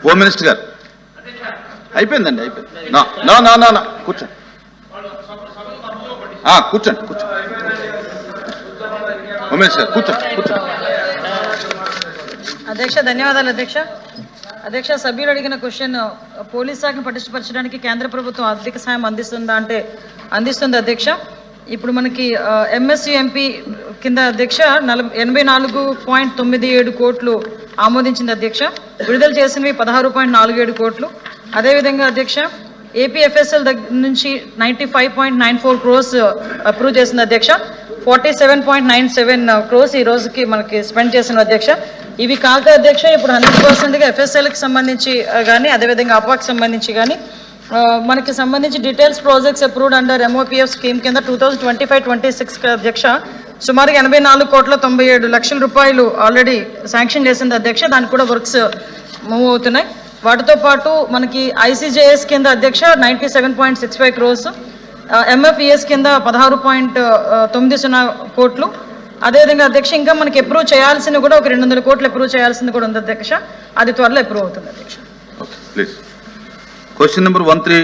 Home minister గారు అయిపోయిందండి, అయిపోయింది. నా కూర్చోండి, కూర్చోండి హోమ్ మినిస్టర్ గారు కూర్చోండి. అధ్యక్ష ధన్యవాదాలు అధ్యక్ష సభ్యులు అడిగిన క్వశ్చన్, పోలీస్ శాఖను పటిష్టపరచడానికి కేంద్ర ప్రభుత్వం ఆర్థిక సాయం అందిస్తుందా అంటే అందిస్తుంది అధ్యక్ష. ఇప్పుడు మనకి ఎంఎస్యుఎంపీ కింద అధ్యక్ష 84.97 కోట్లు ఆమోదించింది అధ్యక్ష. విడుదల చేసినవి 16.47 కోట్లు. అదేవిధంగా అధ్యక్ష ఏపీఎఫ్ఎస్ఎల్ దగ్గర నుంచి 95.94 crores అప్రూవ్ చేసింది అధ్యక్ష. 47.97 crores ఈ రోజుకి మనకి స్పెండ్ చేసిన అధ్యక్ష. ఇవి కాక అధ్యక్ష ఇప్పుడు 100%గా ఎఫ్ఎస్ఎల్కి సంబంధించి కానీ అదేవిధంగా అపాకి సంబంధించి కానీ మనకి సంబంధించి details projects approved under MOPF scheme కింద 2025-26 అధ్యక్ష సుమారు 84.97 కోట్ల ఆల్రెడీ శాంక్షన్ చేసింది అధ్యక్ష. దానికి కూడా వర్క్స్ మూవ్ అవుతున్నాయి. వాటితో పాటు మనకి ఐసీజేఎస్ కింద అధ్యక్ష 97.65 crores, ఎంఎఫ్ఈఎస్ కింద 16.90 కోట్లు. అదేవిధంగా అధ్యక్ష ఇంకా మనకి అప్రూవ్ చేయాల్సింది కూడా ఒక 200 కోట్లు అప్రూవ్ చేయాల్సింది కూడా ఉంది అధ్యక్ష. అది త్వరలో అప్రూవ్ అవుతుంది అధ్యక్ష. Please question number 13